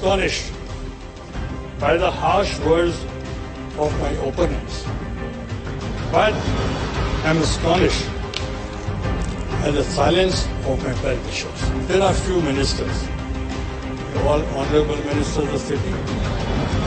astonished by the harsh words of my opponents, but I'm astonished at the silence of my well-wishers. There are few ministers, all honorable ministers of the city.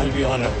I'll be honored.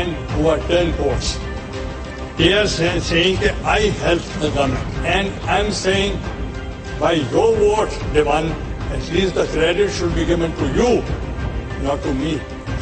and who are 10 votes, they are saying that I helped the government, and I'm saying by your vote they won. At least the credit should be given to you, not to me.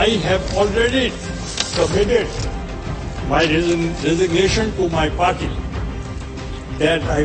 I have already submitted my resignation to my party. That I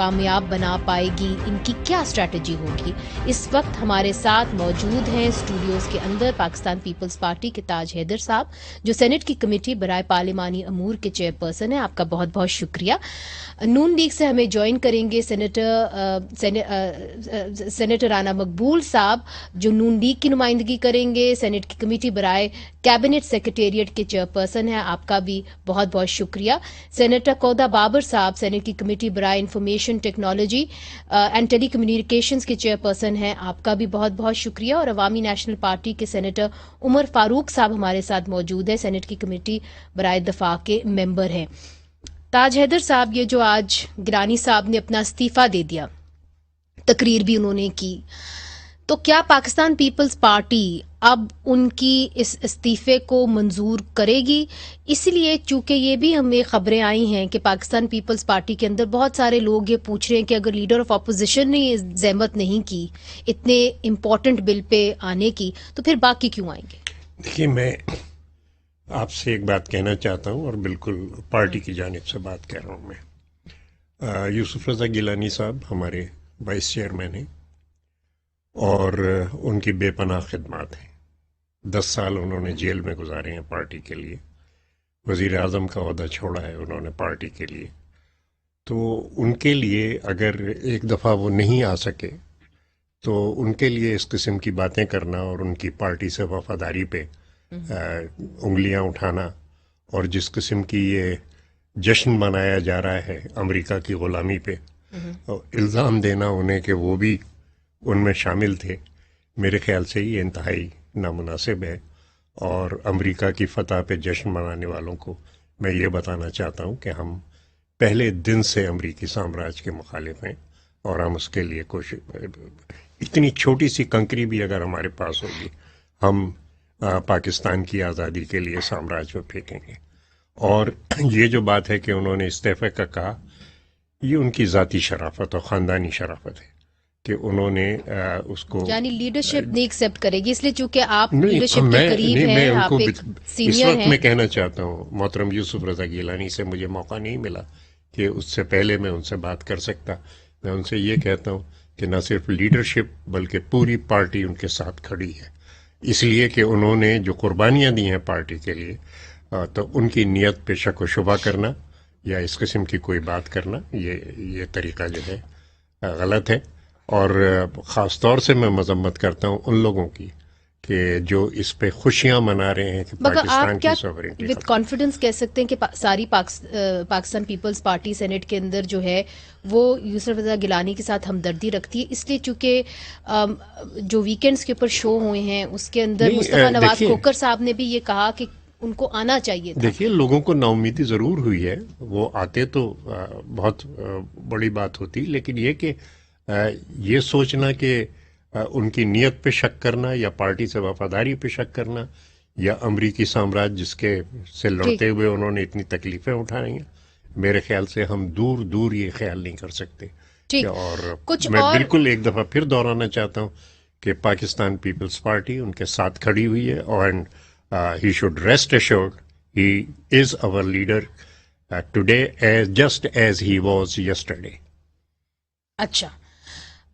کامیاب بنا پائے گی، ان کی کیا strategy ہوگی؟ اس وقت ہمارے ساتھ موجود ہیں اسٹوڈیوز کے اندر پاکستان پیپلز پارٹی کے تاج حیدر صاحب، جو سینٹ کی کمیٹی برائے پارلیمانی امور کے چیئر پرسن ہیں. آپ کا بہت بہت شکریہ. نون لیگ سے ہمیں جوائن کریں گے سینیٹر رانا مقبول صاحب، جو نون لیگ کی نمائندگی کریں گے، سینٹ کی کمیٹی برائے کیبنٹ سیکریٹریٹ کے چیئر پرسن ہیں. آپ کا بھی بہت بہت شکریہ. سینیٹر کودا بابر صاحب، سینٹ کی کمیٹی برائے information technology and telecommunications کے چیئر پرسن ہیں. آپ کا بھی بہت بہت شکریہ. اور عوامی نیشنل پارٹی کے سینیٹر عمر فاروق صاحب ہمارے ساتھ موجود ہیں، سینٹ کی کمیٹی برائے دفاع کے ممبر ہیں. تاج حیدر صاحب، یہ جو آج گیلانی صاحب نے اپنا استعفیٰ دے دیا، تقریر بھی انہوں نے کی، تو کیا پاکستان پیپلز پارٹی اب ان کی اس استعفے کو منظور کرے گی؟ اس لیے چونکہ یہ بھی ہمیں خبریں آئی ہیں کہ پاکستان پیپلز پارٹی کے اندر بہت سارے لوگ یہ پوچھ رہے ہیں کہ اگر لیڈر آف اپوزیشن نے یہ زحمت نہیں کی اتنے امپورٹنٹ بل پہ آنے کی، تو پھر باقی کیوں آئیں گے؟ دیکھیے، میں آپ سے ایک بات کہنا چاہتا ہوں، اور بالکل پارٹی کی جانب سے بات کہہ رہا ہوں. میں یوسف رضا گیلانی صاحب ہمارے وائس چیئرمین ہیں، اور ان کی بے پناہ خدمات ہیں. 10 سال انہوں نے جیل میں گزارے ہیں پارٹی کے لیے. وزیر اعظم کا عہدہ چھوڑا ہے انہوں نے پارٹی کے لیے. تو ان کے لیے اگر ایک دفعہ وہ نہیں آ سکے تو ان کے لیے اس قسم کی باتیں کرنا اور ان کی پارٹی سے وفاداری پہ انگلیاں اٹھانا، اور جس قسم کی یہ جشن منایا جا رہا ہے امریکہ کی غلامی پہ، الزام دینا انہیں کہ وہ بھی ان میں شامل تھے، میرے خیال سے یہ انتہائی نامناسب ہے. اور امریکہ کی فتح پہ جشن منانے والوں کو میں یہ بتانا چاہتا ہوں کہ ہم پہلے دن سے امریکی سامراج کے مخالف ہیں، اور ہم اس کے لیے کوشش، اتنی چھوٹی سی کنکری بھی اگر ہمارے پاس ہوگی ہم پاکستان کی آزادی کے لیے سامراج میں پھینکیں گے. اور یہ جو بات ہے کہ انہوں نے استعفے کا کہا، یہ ان کی ذاتی شرافت اور خاندانی شرافت ہے کہ انہوں نے اس کو، یعنی لیڈرشپ نہیں ایکسیپٹ کرے گی، اس لیے چونکہ آپ لیڈرشپ کے قریب ہیں، آپ ایک سینئر ہیں. اس وقت میں کہنا چاہتا ہوں، محترم یوسف رضا گیلانی سے مجھے موقع نہیں ملا کہ اس سے پہلے میں ان سے بات کر سکتا. میں ان سے یہ کہتا ہوں کہ نہ صرف لیڈرشپ بلکہ پوری پارٹی ان کے ساتھ کھڑی ہے، اس لیے کہ انہوں نے جو قربانیاں دی ہیں پارٹی کے لیے، تو ان کی نیت پہ شک و شبہ کرنا یا اس قسم کی کوئی بات کرنا، یہ طریقہ جو ہے غلط ہے. اور خاص طور سے میں مذمت کرتا ہوں ان لوگوں کی کہ جو اس پہ خوشیاں منا رہے ہیں کہ پاکستان کی سوورنٹی. وتھ کانفیڈنس کہہ سکتے ہیں کہ ساری پاکستان پیپلز پارٹی سینٹ کے اندر جو ہے وہ یوسف رضا گیلانی کے ساتھ ہمدردی رکھتی ہے، اس لیے چونکہ جو ویکینڈز کے اوپر شو ہوئے ہیں اس کے اندر مصطفیٰ نواز کھوکھر صاحب نے بھی یہ کہا کہ ان کو آنا چاہیے تھا. دیکھیے، لوگوں کو نا امیدی ضرور ہوئی ہے، وہ آتے تو بہت بڑی بات ہوتی، لیکن یہ کہ یہ سوچنا کہ ان کی نیت پہ شک کرنا یا پارٹی سے وفاداری پہ شک کرنا یا امریکی سامراج جس کے سے لڑتے ہوئے انہوں نے اتنی تکلیفیں اٹھائی ہیں، میرے خیال سے ہم دور دور یہ خیال نہیں کر سکتے. اور میں بالکل ایک دفعہ پھر دہرانا چاہتا ہوں کہ پاکستان پیپلز پارٹی ان کے ساتھ کھڑی ہوئی ہے، اور he should rest assured he is our leader today just as he was yesterday. اچھا،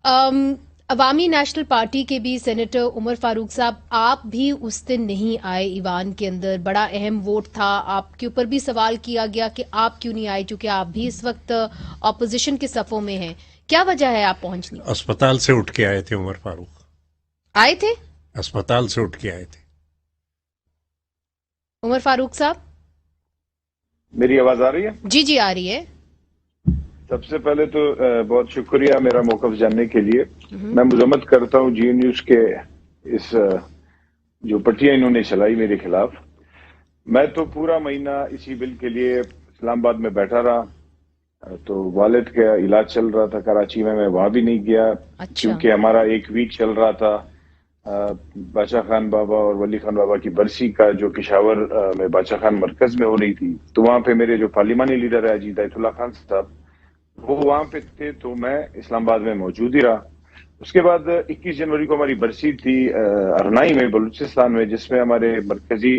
عوامی نیشنل پارٹی کے بھی سینیٹر عمر فاروق صاحب، آپ بھی اس دن نہیں آئے ایوان کے اندر، بڑا اہم ووٹ تھا، آپ کے اوپر بھی سوال کیا گیا کہ آپ کیوں نہیں آئے، چونکہ آپ بھی اس وقت اپوزیشن کے صفوں میں ہیں. کیا وجہ ہے آپ پہنچ نہیں؟ اسپتال سے اٹھ کے آئے تھے عمر فاروق. آئے تھے اسپتال سے اٹھ کے آئے تھے. عمر فاروق صاحب، میری آواز آ رہی ہے؟ جی جی آ رہی ہے. سب سے پہلے تو بہت شکریہ میرا موقف جاننے کے لیے. میں مذمت کرتا ہوں جی نیوز کے اس جو پٹیاں انہوں نے چلائی میرے خلاف. میں تو پورا مہینہ اسی بل کے لیے اسلام آباد میں بیٹھا رہا، تو والد کا علاج چل رہا تھا کراچی میں وہاں بھی نہیں گیا. کیونکہ ہمارا ایک ویک چل رہا تھا بادشاہ خان بابا اور ولی خان بابا کی برسی کا، جو پشاور میں بادشاہ خان مرکز میں ہو رہی تھی. تو وہاں پہ میرے جو پارلیمانی لیڈر ہے اجیت آیت اللہ خان صاحب، وہ وہاں پہ تھے، تو میں اسلام آباد میں موجود ہی رہا. اس کے بعد 21 جنوری کو ہماری برسی تھی ارنائی میں بلوچستان میں، جس میں ہمارے مرکزی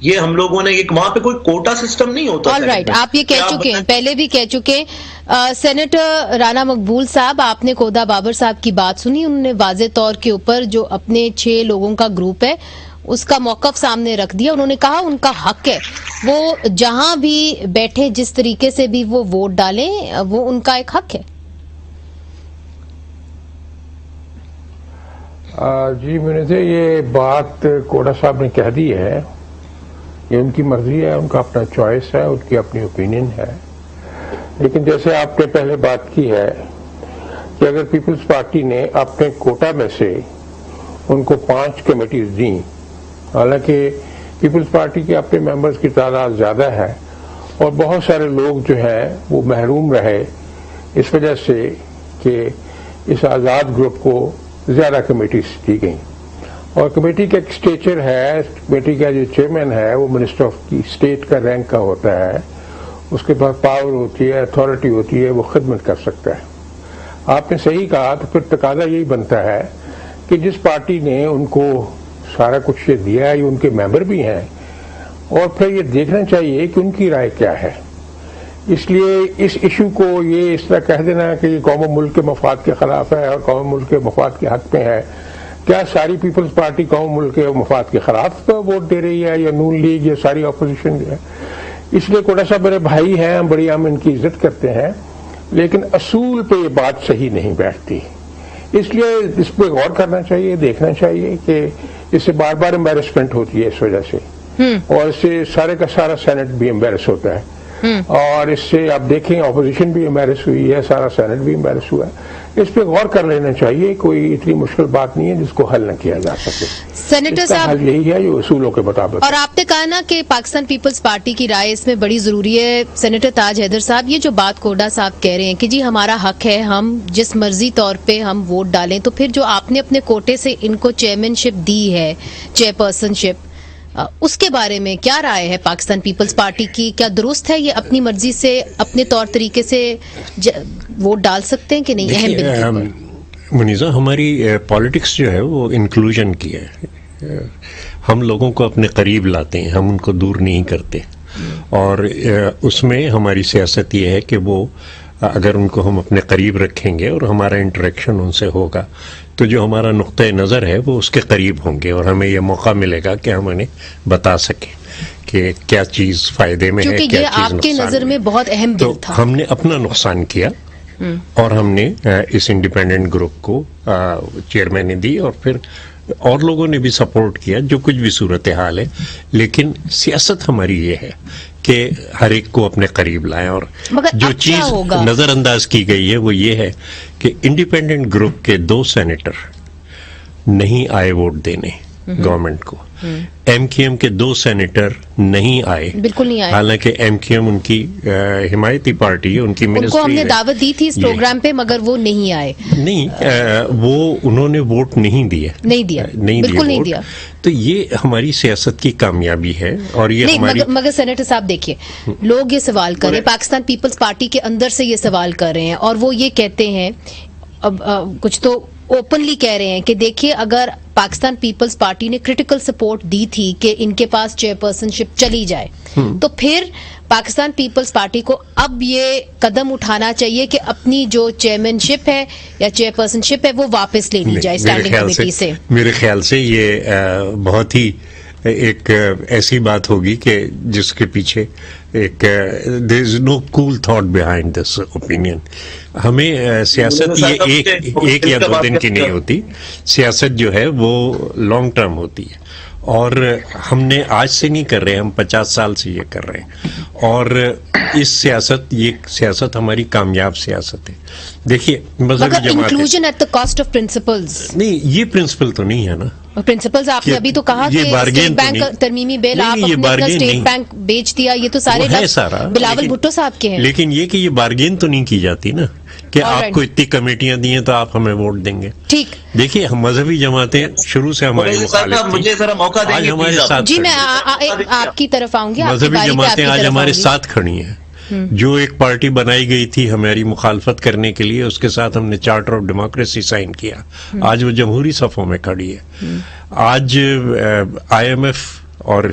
یہ ہم لوگوں نے وہاں پہ کوئی کوٹا سسٹم نہیں ہوتا. آل رائٹ, آپ یہ کہہ چکے ہیں, پہلے بھی کہہ چکے. سینیٹر رانا مقبول صاحب, آپ نے کودا بابر صاحب کی بات سنی, انہوں نے واضح طور کے اوپر جو اپنے 6 لوگوں کا گروپ ہے اس کا موقف سامنے رکھ دیا. انہوں نے کہا ان کا حق ہے, وہ جہاں بھی بیٹھے جس طریقے سے بھی وہ ووٹ ڈالیں, وہ ان کا ایک حق ہے. جی منیزہ, یہ بات کوڑا صاحب نے کہہ دی ہے, یہ ان کی مرضی ہے, ان کا اپنا چوائس ہے, ان کی اپنی اوپینین ہے. لیکن جیسے آپ نے پہلے بات کی ہے کہ اگر پیپلز پارٹی نے اپنے کوٹا میں سے ان کو 5 کمیٹیز دیں, حالانکہ پیپلز پارٹی کے اپنے ممبرز کی تعداد زیادہ ہے اور بہت سارے لوگ جو ہیں وہ محروم رہے اس وجہ سے کہ اس آزاد گروپ کو زیادہ کمیٹیز دی گئیں, اور کمیٹی کا ایک اسٹیچر ہے, کمیٹی کا جو چیئرمین ہے وہ منسٹر آف کی اسٹیٹ کا رینک کا ہوتا ہے, اس کے پاس پاور ہوتی ہے, اتھارٹی ہوتی ہے, وہ خدمت کر سکتا ہے. آپ نے صحیح کہا, تو پھر تقاضا یہی بنتا ہے کہ جس پارٹی نے ان کو سارا کچھ یہ دیا ہے, یہ ان کے ممبر بھی ہیں, اور پھر یہ دیکھنا چاہیے کہ ان کی رائے کیا ہے. اس لیے اس ایشو کو یہ اس طرح کہہ دینا کہ یہ قوم و ملک کے مفاد کے خلاف ہے اور قوم و ملک کے مفاد کے حق میں ہے, کیا ساری پیپلز پارٹی قوم ملک کے مفاد کے خلاف ووٹ دے رہی ہے, یا نون لیگ, یا ساری اپوزیشن جو ہے. اس لیے کوڑا صاحب میرے بھائی ہیں, بڑی ہم ان کی عزت کرتے ہیں, لیکن اصول پہ یہ بات صحیح نہیں بیٹھتی. اس لیے اس پہ غور کرنا چاہیے, دیکھنا چاہیے کہ اس سے بار بار امبیرسمنٹ ہوتی ہے اس وجہ سے, اور اس سے سارے کا سارا سینٹ بھی امبیرس ہوتا ہے, اور اس سے آپ دیکھیں اپوزیشن بھی امبیرس ہوئی ہے, سارا سینٹ بھی امبیرس ہوا ہے. اس پہ غور کر لینا چاہیے, کوئی اتنی مشکل بات نہیں ہے جس کو حل نہ کیا جا سکے. سینیٹر صاحب, حل یہی ہے جو اصولوں کے مطابق. اور آپ نے کہا نا کہ پاکستان پیپلز پارٹی کی رائے اس میں بڑی ضروری ہے. سینیٹر تاج حیدر صاحب, یہ جو بات کوڈا صاحب کہہ رہے ہیں کہ جی ہمارا حق ہے, ہم جس مرضی طور پہ ہم ووٹ ڈالیں, تو پھر جو آپ نے اپنے کوٹے سے ان کو چیئرمین شپ دی ہے, چیئر پرسن شپ, اس کے بارے میں کیا رائے ہے پاکستان پیپلز پارٹی کی؟ کیا درست ہے یہ اپنی مرضی سے اپنے طور طریقے سے ووٹ ڈال سکتے ہیں کہ نہیں؟ اہم بالکل منیزہ, ہماری پالیٹکس جو ہے وہ انکلوژن کی ہے. ہم لوگوں کو اپنے قریب لاتے ہیں, ہم ان کو دور نہیں کرتے, اور اس میں ہماری سیاست یہ ہے کہ وہ اگر ان کو ہم اپنے قریب رکھیں گے اور ہمارا انٹریکشن ان سے ہوگا تو جو ہمارا نقطۂ نظر ہے وہ اس کے قریب ہوں گے, اور ہمیں یہ موقع ملے گا کہ ہم انہیں بتا سکیں کہ کیا چیز فائدے میں ہے, کیا چیز نقصان. آپ کے نظر میں بہت اہم تو ہم نے اپنا نقصان کیا, اور ہم نے اس انڈیپینڈنٹ گروپ کو چیئرمین دی, اور پھر اور لوگوں نے بھی سپورٹ کیا جو کچھ بھی صورتحال ہے. لیکن سیاست ہماری یہ ہے کہ ہر ایک کو اپنے قریب لائیں, اور جو چیز نظر انداز کی گئی ہے وہ یہ ہے کہ انڈیپینڈنٹ گروپ کے 2 سینیٹر نہیں آئے ووٹ دینے گورنمنٹ کو, ایم کیو ایم کے 2 سینیٹر نہیں آئے, بالکل نہیں آئے, حالانکہ ایم کیو ایم ان کی حمایتی پارٹی ہے, ان کی منسٹری, ان کو ہم نے دعوت دی تھی اس پروگرام پہ, مگر وہ نہیں آئے. نہیں, وہ انہوں نے ووٹ نہیں دیا, بالکل نہیں دیا. تو یہ ہماری سیاست کی کامیابی ہے. اور یہ ہماری مگر سینیٹر صاحب دیکھیے, لوگ یہ سوال کر رہے ہیں, پاکستان پیپلز پارٹی کے اندر سے یہ سوال کر رہے ہیں, اور وہ یہ کہتے ہیں, اب کچھ تو اوپنلی کہہ رہے ہیں کہ دیکھیے اگر پاکستان پیپلز پارٹی نے کرٹیکل سپورٹ دی تھی کہ ان کے پاس چیئر پرسن شپ چلی جائے, تو پھر پاکستان پیپلز پارٹی کو اب یہ قدم اٹھانا چاہیے کہ اپنی جو چیئرمین شپ ہے یا چیئر پرسن شپ ہے وہ واپس لے لی جائے اسٹینڈنگ کمیٹی سے. میرے خیال سے یہ بہت ہی ایک ایسی بات ہوگی کہ جس کے پیچھے ایک there is no cool thought behind this opinion. ہمیں سیاست یہ ایک یا 2 دن کی نہیں ہوتی, سیاست جو ہے وہ لانگ ٹرم ہوتی ہے, اور ہم نے آج سے نہیں کر رہے, ہم 50 سال سے یہ کر رہے ہیں, اور اس یہ سیاست ہماری کامیاب سیاست ہے. دیکھیے مذہبی جماعت inclusion at the cost of principles, نہیں, یہ پرنسپل تو نہیں ہے نا. پرنسپلز آپ نے ابھی تو کہا کہ اسٹیٹ بینک ترمیمی بل آپ اپنے اسٹیٹ بینک بیچ دیا, یہ تو سارے بلاول بھٹو صاحب کے ہیں. لیکن یہ کہ یہ بارگین تو نہیں کی جاتی نا کہ آپ کو اتنی کمیٹیاں دی ہیں تو آپ ہمیں ووٹ دیں گے. ٹھیک, دیکھیے مذہبی جماعتیں شروع سے ہماری مخالف آج ہمارے ساتھ, جی میں آپ کی طرف آؤں گی, مذہبی جماعتیں آج ہمارے ساتھ کھڑی ہیں. جو ایک پارٹی بنائی گئی تھی ہماری مخالفت کرنے کے لیے, اس کے ساتھ ہم نے چارٹر آف ڈیموکریسی سائن کیا, آج وہ جمہوری صفوں میں کھڑی ہے. آج IMF اور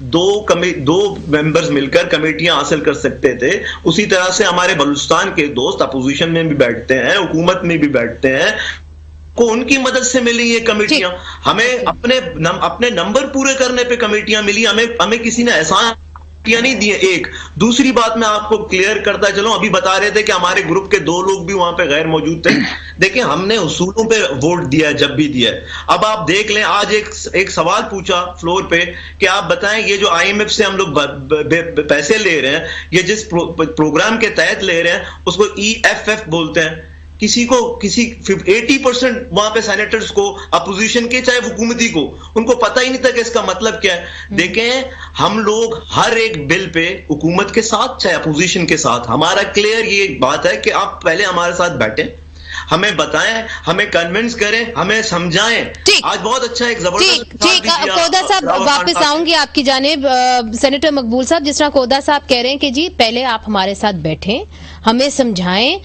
دو ممبرز مل کر کمیٹیاں حاصل کر سکتے تھے. اسی طرح سے ہمارے بلوچستان کے دوست اپوزیشن میں بھی بیٹھتے ہیں, حکومت میں بھی بیٹھتے ہیں, کو ان کی مدد سے ملی یہ کمیٹیاں. ہمیں اپنے نمبر پورے کرنے پہ کمیٹیاں ملی, ہمیں کسی نے احسان نہیں دیے. ایک دوسری بات میں آپ کو کلیئر کرتا چلوں, ابھی بتا رہے تھے کہ ہمارے گروپ کے 2 لوگ بھی وہاں پہ غیر موجود تھے. دیکھیں ہم نے اصولوں پہ ووٹ دیا ہے جب بھی دیا ہے. اب آپ دیکھ لیں, آج ایک سوال پوچھا فلور پہ کہ آپ بتائیں یہ جو آئی ایم ایف سے ہم لوگ پیسے لے رہے ہیں, یہ جس پروگرام کے تحت لے رہے ہیں اس کو EFF بولتے ہیں. کسی 80% وہاں پہ سینیٹرز کو, اپوزیشن کے چاہے حکومتی کو, ان کو پتہ ہی نہیں تھا کہ اس کا مطلب کیا ہے. دیکھیں ہم لوگ ہر ایک بل پہ حکومت کے ساتھ چاہے اپوزیشن کے ساتھ, ہمارا کلیئر یہ بات ہے کہ آپ پہلے ہمارے ساتھ بیٹھیں, ہمیں بتائیں, ہمیں کنونس کریں, ہمیں سمجھائیں. آج بہت اچھا ایک زبردست. ٹھیک کودا صاحب واپس آؤں گی آپ کی جانب. سینیٹر مقبول صاحب, جس طرح کودا صاحب کہہ رہے ہیں کہ جی پہلے آپ ہمارے ساتھ بیٹھیں, ہمیں سمجھائیں,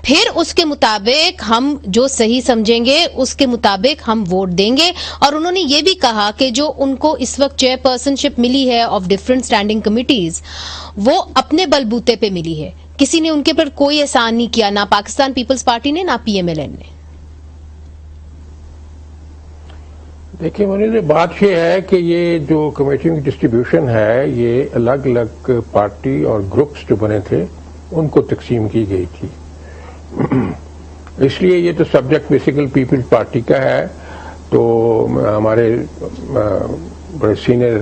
پھر اس کے مطابق ہم جو صحیح سمجھیں گے اس کے مطابق ہم ووٹ دیں گے. اور انہوں نے یہ بھی کہا کہ جو ان کو اس وقت چیئر پرسن شپ ملی ہے آف ڈفرنٹ اسٹینڈنگ کمیٹیز, وہ اپنے بلبوتے پہ ملی ہے, کسی نے ان کے پر کوئی احسان نہیں کیا, نہ پاکستان پیپلز پارٹی نے نہ PMLN نے. دیکھیے منیر, بات یہ ہے کہ یہ جو کمیٹیوں کی ڈسٹریبیوشن ہے یہ الگ الگ پارٹی اور گروپس جو بنے تھے ان کو تقسیم کی گئی تھی. اس لیے یہ تو سبجیکٹ بیسیکل پیپلز پارٹی کا ہے. تو ہمارے بڑے سینئر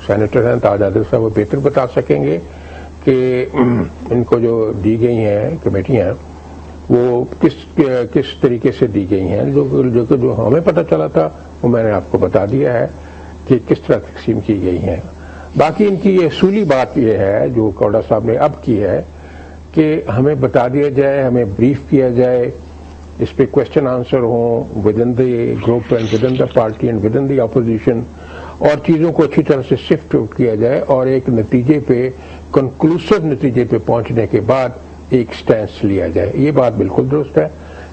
سینیٹر ہیں تاج عادل صاحب, وہ بہتر بتا سکیں گے کہ ان کو جو دی گئی ہیں کمیٹیاں وہ کس طریقے سے دی گئی ہیں. جو ہمیں پتہ چلا تھا وہ میں نے آپ کو بتا دیا ہے کہ کس طرح تقسیم کی گئی ہیں. باقی ان کی یہ اصولی بات یہ ہے جو کوڈا صاحب نے اب کی ہے کہ ہمیں بتا دیا جائے, ہمیں بریف کیا جائے, اس پہ کوشچن آنسر ہوں with in the group and with in the party and with in the opposition, اور چیزوں کو اچھی طرح سے سفٹ کیا جائے اور ایک نتیجے پہ, کنکلوسو نتیجے پہ پہنچنے کے بعد ایک سٹینس لیا جائے. یہ بات بالکل درست ہے,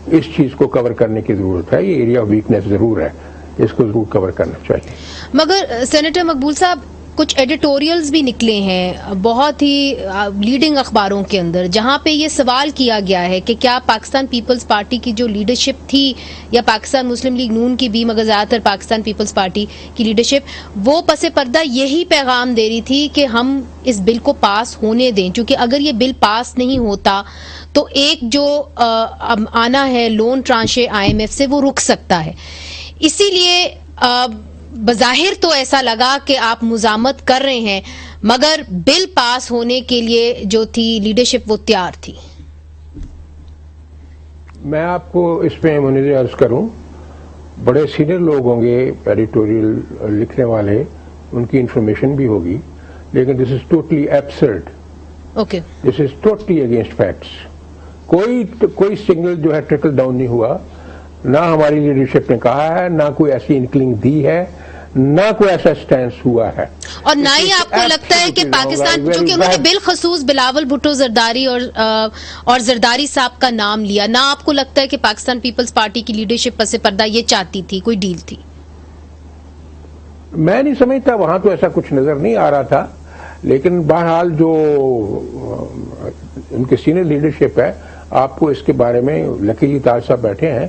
اس چیز کو کور کرنے کی ضرورت ہے. یہ ایریا آف ویکنیس ضرور ہے, اس کو ضرور کور کرنا چاہیے. مگر سینیٹر مقبول صاحب, کچھ ایڈیٹوریلز بھی نکلے ہیں بہت ہی لیڈنگ اخباروں کے اندر, جہاں پہ یہ سوال کیا گیا ہے کہ کیا پاکستان پیپلز پارٹی کی جو لیڈرشپ تھی, یا پاکستان مسلم لیگ نون کی بھی, مگر زیادہ تر پاکستان پیپلز پارٹی کی لیڈرشپ, وہ پس پردہ یہی پیغام دے رہی تھی کہ ہم اس بل کو پاس ہونے دیں, کیونکہ اگر یہ بل پاس نہیں ہوتا تو ایک جو آنا ہے لون ٹرانشے IMF سے وہ رک سکتا ہے. اسی لیے بظاہر تو ایسا لگا کہ آپ مزاحمت کر رہے ہیں, مگر بل پاس ہونے کے لیے جو تھی لیڈرشپ وہ تیار تھی. میں آپ کو اس میں منظر عرض کروں, بڑے سینئر لوگ ہوں گے ایڈیٹوریل لکھنے والے, ان کی انفارمیشن بھی ہوگی, لیکن this is totally absurd, this is totally against facts. کوئی سگنل جو ہے ٹرکل ڈاؤن نہیں ہوا, نہ ہماری لیڈرشپ نے کہا ہے, نہ کوئی ایسی انکلنگ دی ہے, نہ کوئی ایسا سٹینس ہوا ہے. اور نہ ہی آپ کو لگتا ہے کہ پاکستان, چونکہ انہوں نے بالخصوص بلاول بھٹو زرداری اور زرداری صاحب کا نام لیا, نہ آپ کو لگتا ہے کہ پاکستان پیپلز پارٹی کی لیڈرشپ پس پردہ یہ چاہتی تھی, کوئی ڈیل تھی؟ میں نہیں سمجھتا, وہاں تو ایسا کچھ نظر نہیں آ رہا تھا. لیکن بہرحال جو ان کے سینئر لیڈرشپ ہے, آپ کو اس کے بارے میں لکیلی تاج صاحب بیٹھے ہیں,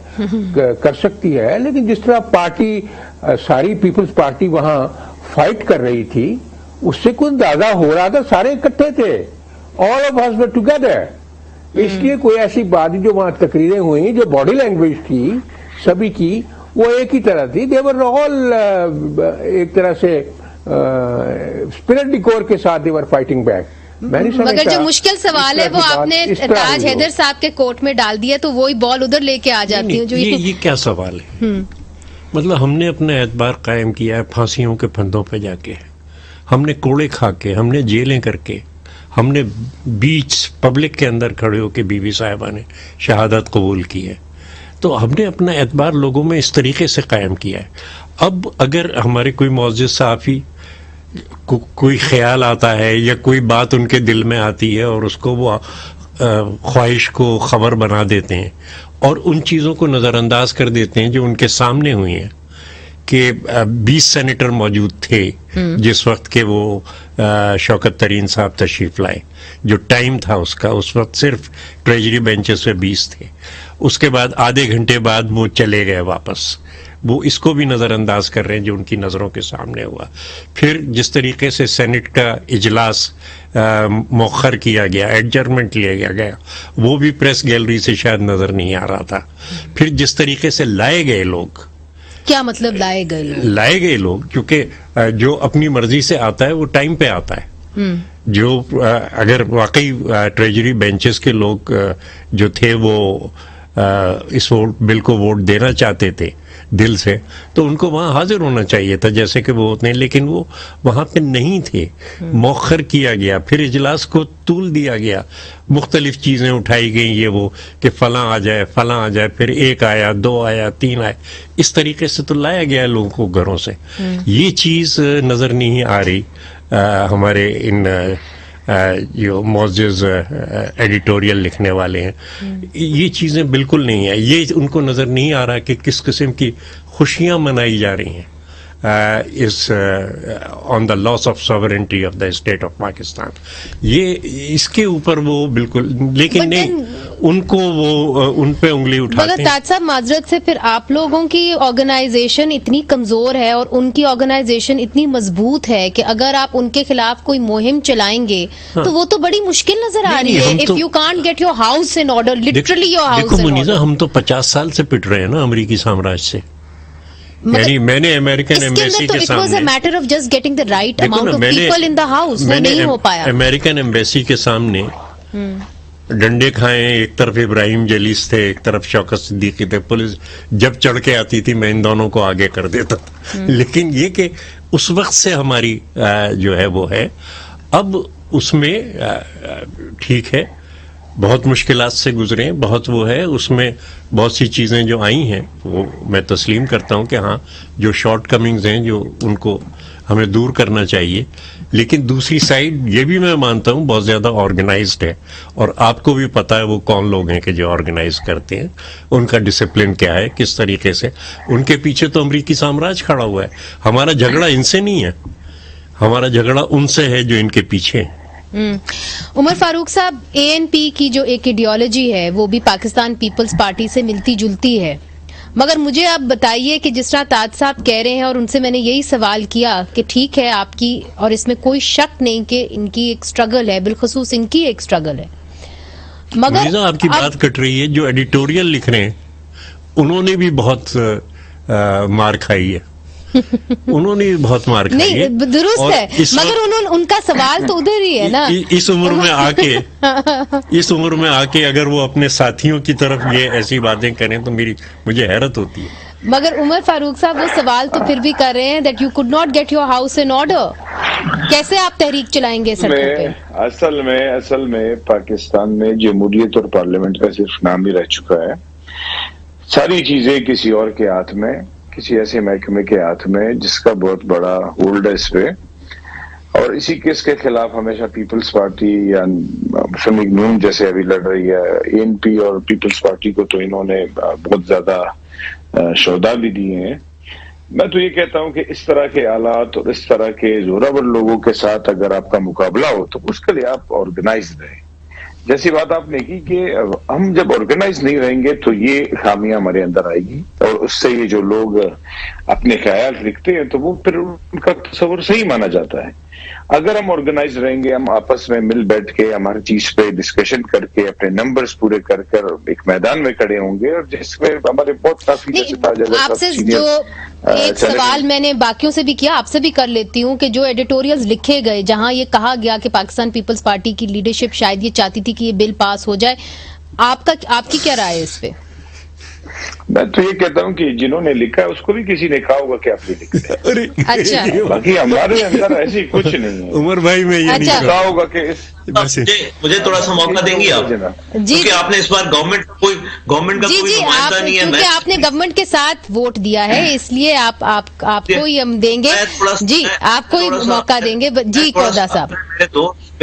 کر سکتی ہے. لیکن جس طرح پارٹی, ساری پیپلز پارٹی وہاں فائٹ کر رہی تھی, اس سے کوئی اندازہ ہو رہا تھا سارے اکٹھے تھے, all of us were together. اس لیے کوئی ایسی بات جو وہاں تقریریں ہوئیں, جو باڈی لینگویج تھی سبھی کی, وہ ایک ہی طرح تھی. دے ور آل ایک طرح سے اسپرٹ ڈیکور کے ساتھ دے ور فائٹنگ بیک. مگر جو مشکل سوال ہے وہ آپ نے تاج حیدر صاحب کے کورٹ میں ڈال دیا, تو وہی بال ادھر لے کے آ جاتی ہے. یہ کیا سوال ہے؟ مطلب ہم نے اپنا اعتبار قائم کیا ہے پھانسیوں کے پھندوں پہ جا کے, ہم نے کوڑے کھا کے, ہم نے جیلیں کر کے, ہم نے بیچ پبلک کے اندر کھڑے ہو کے بی بی صاحبہ نے شہادت قبول کی ہے. تو ہم نے اپنا اعتبار لوگوں میں اس طریقے سے قائم کیا ہے. اب اگر ہمارے کوئی معزز صحافی کوئی خیال آتا ہے یا کوئی بات ان کے دل میں آتی ہے اور اس کو وہ خواہش کو خبر بنا دیتے ہیں اور ان چیزوں کو نظر انداز کر دیتے ہیں جو ان کے سامنے ہوئی ہیں, کہ 20 سینیٹر موجود تھے جس وقت کے وہ شوکت ترین صاحب تشریف لائے. جو ٹائم تھا اس کا، اس وقت صرف ٹریجری بینچز پہ 20 تھے. اس کے بعد آدھے گھنٹے بعد وہ چلے گئے واپس. وہ اس کو بھی نظر انداز کر رہے ہیں جو ان کی نظروں کے سامنے ہوا. پھر جس طریقے سے سینٹ کا اجلاس مؤخر کیا گیا، ایڈجرمنٹ لیا گیا، وہ بھی پریس گیلری سے شاید نظر نہیں آ رہا تھا. پھر جس طریقے سے لائے گئے لوگ، کیا مطلب لائے گئے لوگ؟ کیونکہ جو اپنی مرضی سے آتا ہے وہ ٹائم پہ آتا ہے. جو اگر واقعی ٹریجری بینچز کے لوگ جو تھے وہ اس بل کو ووٹ دینا چاہتے تھے دل سے، تو ان کو وہاں حاضر ہونا چاہیے تھا جیسے کہ وہ ہوتے ہیں، لیکن وہ وہاں پہ نہیں تھے. مؤخر کیا گیا، پھر اجلاس کو طول دیا گیا، مختلف چیزیں اٹھائی گئیں، یہ وہ کہ فلاں آ جائے، پھر 1 آیا، 2 آیا، 3 آئے. اس طریقے سے تو لایا گیا لوگوں کو گھروں سے. یہ چیز نظر نہیں آ رہی ہمارے ان جو معزز ایڈیٹوریل لکھنے والے ہیں. یہ چیزیں بالکل نہیں ہیں. یہ ان کو نظر نہیں آ رہا کہ کس قسم کی خوشیاں منائی جا رہی ہیں on the loss of sovereignty of the state of Pakistan. یہ اس کے اوپر وہ بالکل، لیکن نہیں، ان کو وہ ان پہ انگلی اٹھاتے ہیں. مگر تاج صاحب معذرت سے، پھر آپ لوگوں کی آرگنائزیشن اتنی کمزور ہے اور ان کی آرگنائزیشن اتنی مضبوط ہے کہ اگر آپ ان کے خلاف کوئی مہم چلائیں گے تو وہ تو بڑی مشکل نظر آ رہی ہے. If you can't get your house in order, literally your house in order. دیکھو منیزہ، ہم تو 50 سال سے پٹ رہے ہیں نا امریکی سامراج سے. یعنی میں نے امریکن ایمبیسی کے سامنے، امریکن ایمبیسی کے سامنے ڈنڈے کھائے. ایک طرف ابراہیم جلیس تھے، ایک طرف شوکت صدیقی تھے. پولیس جب چڑھ کے آتی تھی میں ان دونوں کو آگے کر دیتا تھا. لیکن یہ کہ اس وقت سے ہماری جو ہے وہ ہے. اب اس میں ٹھیک ہے، بہت مشکلات سے گزرے، بہت وہ ہے، اس میں بہت سی چیزیں جو آئی ہیں وہ میں تسلیم کرتا ہوں کہ ہاں جو شارٹ کمنگز ہیں جو ان کو ہمیں دور کرنا چاہیے. لیکن دوسری سائڈ یہ بھی میں مانتا ہوں بہت زیادہ آرگنائزڈ ہے، اور آپ کو بھی پتا ہے وہ کون لوگ ہیں کہ جو آرگنائز کرتے ہیں، ان کا ڈسپلن کیا ہے، کس طریقے سے. ان کے پیچھے تو امریکی سامراج کھڑا ہوا ہے. ہمارا جھگڑا ان سے نہیں ہے، ہمارا جھگڑا ان سے ہے جو ان کے پیچھے ہیں. عمر فاروق صاحب، ANP کی جو ایک ایڈیالوجی ہے وہ بھی پاکستان پیپلز پارٹی سے ملتی جلتی ہے، مگر مجھے آپ بتائیے کہ جس طرح تاج صاحب کہہ رہے ہیں، اور ان سے میں نے یہی سوال کیا کہ ٹھیک ہے آپ کی، اور اس میں کوئی شک نہیں کہ ان کی ایک سٹرگل ہے، بالخصوص ان کی ایک سٹرگل ہے، مگر آپ کی بات کٹ رہی ہے. جو ایڈیٹوریل لکھ رہے ہیں انہوں نے بھی بہت مار کھائی ہے، انہوں نے بہت مار کھائی ہے. نہیں درست ہے، مگر ان کا سوال تو ادھر ہی ہے نا. اس عمر میں آ کے اگر وہ اپنے ساتھیوں کی طرف یہ ایسی باتیں کریں تو مجھے حیرت ہوتی ہے. مگر عمر فاروق صاحب وہ سوال تو پھر بھی کر رہے ہیں that you could not get your house in order. کیسے آپ تحریک چلائیں گے سڑکوں پہ؟ اصل میں پاکستان میں جمہوریت اور پارلیمنٹ کا صرف نام ہی رہ چکا ہے. ساری چیزیں کسی اور کے ہاتھ میں، کسی ایسے محکمے کے ہاتھ میں جس کا بہت بڑا ہولڈ ہے اس پہ. اور اسی کیس کے خلاف ہمیشہ پیپلز پارٹی یا مسلم نون جیسے ابھی لڑ رہی ہے. ANP اور پیپلز پارٹی کو تو انہوں نے بہت زیادہ شہدا بھی دیے ہیں. میں تو یہ کہتا ہوں کہ اس طرح کے آلات اور اس طرح کے زوراور لوگوں کے ساتھ اگر آپ کا مقابلہ ہو تو اس کے لیے آپ آرگنائزڈ رہیں. جیسی بات آپ نے کی کہ ہم جب آرگنائز نہیں رہیں گے تو یہ خامیاں ہمارے اندر آئے گی، اور اس سے یہ جو لوگ اپنے خیال لکھتے ہیں تو وہ پھر ان کا تصور صحیح مانا جاتا ہے. اگر ہم آرگنائز رہیں گے، ہم آپس میں مل بیٹھ کے ہم ہر چیز پہ ڈسکشن کر کے اپنے نمبرز پورے کر ایک میدان میں کھڑے ہوں گے، اور جس میں ہمارے بہت کافی آپ سے جو ایک سوال میں نے باقیوں سے بھی کیا، آپ سے بھی کر لیتی ہوں کہ جو ایڈیٹوریلز لکھے گئے جہاں یہ کہا گیا کہ پاکستان پیپلز پارٹی کی لیڈرشپ شاید یہ چاہتی تھی کہ یہ بل پاس ہو جائے، آپ کی کیا رائے ہے اس پہ؟ میں تو یہ کہتا ہوں کہ جنہوں نے لکھا ہے اس کو بھی کسی نے کہا ہوگا کہ آپ نے لکھا ہے. اچھا، باقی ہمارے اندر ایسی کچھ نہیں ہے. عمر بھائی میں یہ نہیں کہا ہوگا کہ مجھے تھوڑا سا موقع دیں گے آپ، کیونکہ آپ نے اس بار گورنمنٹ کا کوئی نمائندہ نہیں ہے. کیونکہ آپ نے گورنمنٹ کے ساتھ ووٹ دیا ہے اس لیے آپ کو ہی ہم دیں گے. جی آپ کو ہی موقع دیں گے. جی قودا صاحب،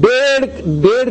1.5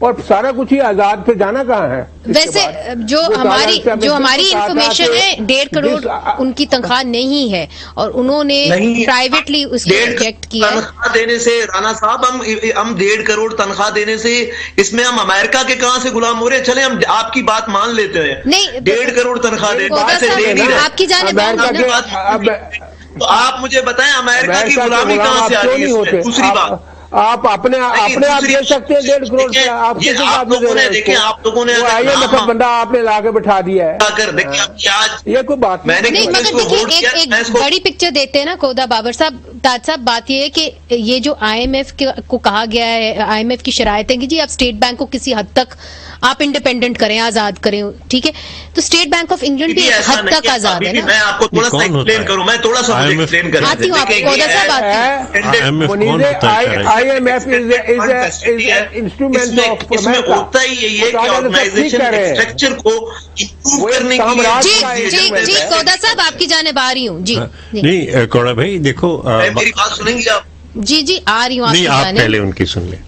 اور سارا کچھ ہی آزاد پہ جانا کہاں ہے؟ ویسے جو ہماری انفارمیشن ہے 1.5 کروڑ ان کی تنخواہ نہیں ہے اور انہوں نے پرائیویٹلی اس کو ریجیکٹ کیا. تنخواہ دینے سے رانا صاحب ہم 1.5 کروڑ تنخواہ دینے سے اس میں ہم امریکہ کے کہاں سے غلام ہو رہے ہیں؟ چلیں ہم آپ کی بات مان لیتے ہیں. نہیں 1.5 کروڑ تنخواہ دینے آپ کی جانب تو آپ مجھے بتائیں امریکہ کی غلامی کہاں سے آ رہی ہے؟ دوسری بات آپ اپنے آپ دے سکتے ہیں 1.5 کروڑ سے. آپ لوگوں نے دیکھیں آپ لوگوں نے بندہ آپ نے لا کے بٹھا دیا ہے. یہ کوئی بات نہیں مگر دیکھیے ایک بڑی پکچر دیتے ہیں نا کودا بابر صاحب. تاج صاحب بات یہ ہے کہ یہ جو آئی ایم ایف کو کہا گیا ہے, آئی ایم ایف کی شرائط ہے کہ جی آپ اسٹیٹ بینک کو کسی حد تک آپ انڈیپینڈنٹ کریں, آزاد کریں, ٹھیک ہے, تو اسٹیٹ بینک آف انگلینڈ بھی ایک حد تک آزاد ہے نا. میں آپ کو تھوڑا سا ایکسپلین کروں, میں تھوڑا سا ایکسپلین کروں. آتی ہوں آپ کودا صاحب I M F is instrument of اس میں ہوتا ہی یہی ہے کہ آرگنائزیشن اسٹرکچر کو امپروو کرنے کے لیے. جی کودا صاحب آپ کی جانب آ رہی ہوں. جی نہیں کوڑا بھائی دیکھو میری بات سنیں گے آپ؟ جی آ رہی ہوں. آپ پہلے ان کی سن لیں,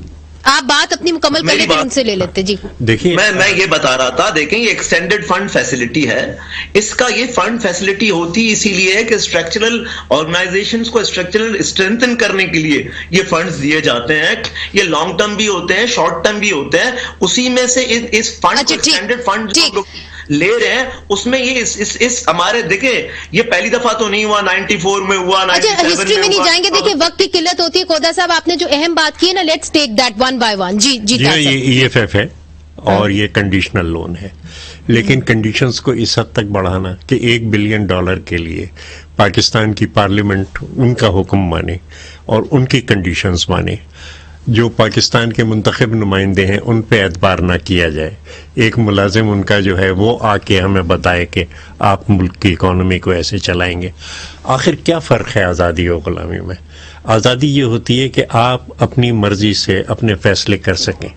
آپ بات اپنی مکمل کر لیتے ان سے لے لیتے. جی دیکھیے میں یہ بتا رہا تھا, دیکھیں یہ ایکسٹینڈڈ فنڈ فیسلٹی ہے. اس کا یہ فنڈ فیسلٹی ہوتی اسی لیے ہے کہ اسٹرکچرل آرگنائزیشنز کو اسٹرکچرل اسٹرینتھن کرنے کے لیے یہ فنڈز دیے جاتے ہیں. یہ لانگ ٹرم بھی ہوتے ہیں, شارٹ ٹرم بھی ہوتے ہیں. اسی میں سے اس فنڈ ایکسٹینڈڈ فنڈ لے رہے ہیں, اس میں یہ اس ہمارے دیکھیں یہ پہلی دفعہ تو نہیں ہوا, 94 میں ہوا, 97 ہسٹری میں نہیں جائیں گے. دیکھیں وقت کی قلت ہوتی ہے. کودا صاحب آپ نے جو اہم بات کی ہے نا, let's take that one by one. جی یہ ای ایف ایف ہے اور یہ کنڈیشنل لون ہے, لیکن کنڈیشنز کو اس حد تک بڑھانا کہ $1 بلین کے لیے پاکستان کی پارلیمنٹ ان کا حکم مانے اور ان کی کنڈیشنز مانے, جو پاکستان کے منتخب نمائندے ہیں ان پہ اعتبار نہ کیا جائے. ایک ملازم ان کا جو ہے وہ آ کے ہمیں بتائے کہ آپ ملک کی اکانومی کو ایسے چلائیں گے. آخر کیا فرق ہے آزادی اور غلامی میں؟ آزادی یہ ہوتی ہے کہ آپ اپنی مرضی سے اپنے فیصلے کر سکیں,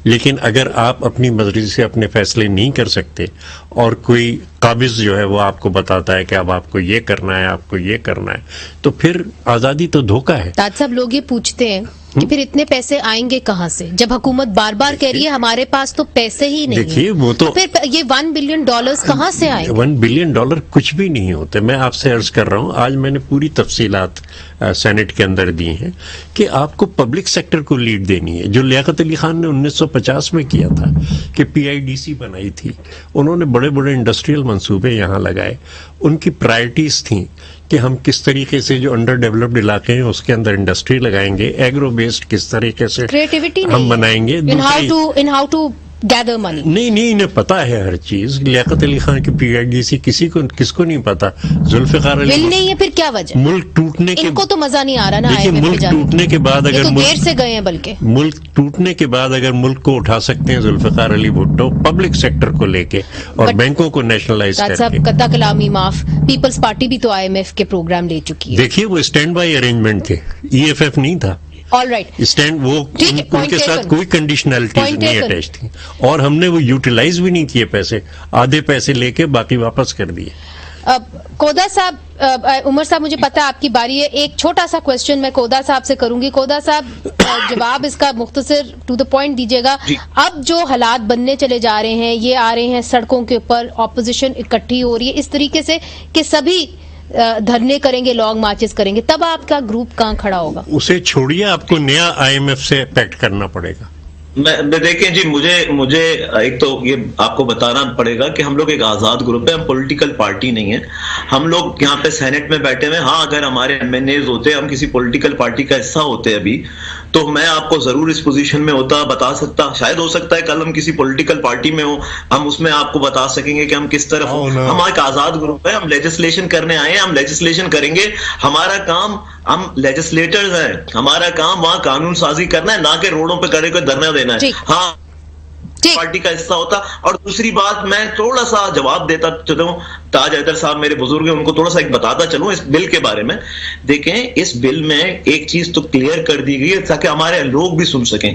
لیکن اگر آپ اپنی مرضی سے اپنے فیصلے نہیں کر سکتے اور کوئی قابض جو ہے وہ آپ کو بتاتا ہے کہ اب آپ کو یہ کرنا ہے, آپ کو یہ کرنا ہے, تو پھر آزادی تو دھوکہ ہے. تاج صاحب لوگ یہ پوچھتے ہیں کہ پھر اتنے پیسے آئیں گے کہاں سے, جب حکومت بار بار کہہ رہی ہے ہمارے پاس تو پیسے ہی نہیں. دیکھیے وہ تو پھر یہ $1 بلین کہاں سے آئیں گے؟ $1 بلین کچھ بھی نہیں ہوتے. میں آپ سے عرض کر رہا ہوں, آج میں نے پوری تفصیلات سینٹ کے اندر دی ہیں کہ آپ کو پبلک سیکٹر کو لیڈ دینی ہے, جو لیاقت علی خان نے 1950 میں کیا تھا کہ PIDC بنائی تھی. انہوں نے بڑے بڑے انڈسٹریل منصوبے یہاں لگائے. ان کی پرائرٹیز تھیں کہ ہم کس طریقے سے جو انڈر ڈیولپڈ علاقے ہیں اس کے اندر انڈسٹری لگائیں گے, ایگرو بیسڈ کس طریقے سے ہم بنائیں گے. گیدر منی نہیں انہیں پتا ہے ہر چیز. لیاقت علی خان کی PIDC کس کو نہیں پتا. ذوالفقار علی نہیں ہے, پھر کیا وجہ؟ ملک ٹوٹنے کے, ان کو تو مزہ نہیں آ رہا نا. ملک ٹوٹنے کے بعد اگر دیر سے گئے ہیں, بلکہ ملک ٹوٹنے کے بعد اگر ملک کو اٹھا سکتے ہیں ذوالفقار علی بھٹو پبلک سیکٹر کو لے کے اور بینکوں کو نیشنلائز کر کے. قطع کلامی معاف, پیپلز پارٹی بھی تو IMF کے پروگرام لے چکی ہے. دیکھیے وہ اسٹینڈ بائی ارینجمنٹ تھے, EFF نہیں تھا. آل رائٹ اسٹینڈ وہ ان کے ساتھ کوئی کنڈیشنلٹیز نہیں اٹیچ تھی, اور ہم نے وہ یوٹیلائز بھی نہیں کیے پیسے. آدھے پیسے لے کے باقی واپس کر دیے. کودا صاحب, عمر صاحب مجھے پتا آپ کی باری ہے. ایک چھوٹا سا کوشچن میں کودا صاحب سے کروں گی. کودا صاحب جواب اس کا مختصر ٹو دا پوائنٹ دیجیے گا. اب جو حالات بننے چلے جا رہے ہیں, یہ آ رہے ہیں سڑکوں کے اوپر, اپوزیشن اکٹھی ہو رہی ہے اس طریقے سے کہ سبھی دھرنے کریں گے, لانگ مارچز کریں گے, تب آپ کا گروپ کہاں کھڑا ہوگا؟ اسے چھوڑیے, آپ کو نیا IMF سے پیکٹ کرنا پڑے گا. میں دیکھیں جی, مجھے ایک تو یہ آپ کو بتانا پڑے گا کہ ہم لوگ ایک آزاد گروپ ہے, ہم پولیٹیکل پارٹی نہیں ہے. ہم لوگ یہاں پہ سینٹ میں بیٹھے ہوئے. ہاں اگر ہمارے MNAs ہوتے, ہم کسی پولیٹیکل پارٹی کا حصہ ہوتے ابھی, تو میں آپ کو ضرور اس پوزیشن میں ہوتا, بتا سکتا. شاید ہو سکتا ہے کل ہم کسی پولیٹیکل پارٹی میں ہوں, ہم اس میں آپ کو بتا سکیں گے کہ ہم کس طرف ہوں. ہم ایک آزاد گروپ ہے, ہم لیجسلیشن کرنے آئے ہیں, ہم لیجسلیشن کریں گے. ہمارا کام, ہم لیجسلیٹرز ہیں, ہمارا کام وہاں قانون سازی کرنا ہے, نہ کہ روڈوں پہ کھڑے کوئی دھرنا دینا ہے. ہاں پارٹی کا حصہ ہوتا. اور دوسری بات میں تھوڑا سا جواب دیتا چلوں, تاج حیدر صاحب میرے بزرگ ہیں, ان کو تھوڑا سا ایک بتاتا چلوں اس بل کے بارے میں. دیکھیں اس بل میں ایک چیز تو کلیئر کر دی گئی ہے تاکہ ہمارے لوگ بھی سن سکیں.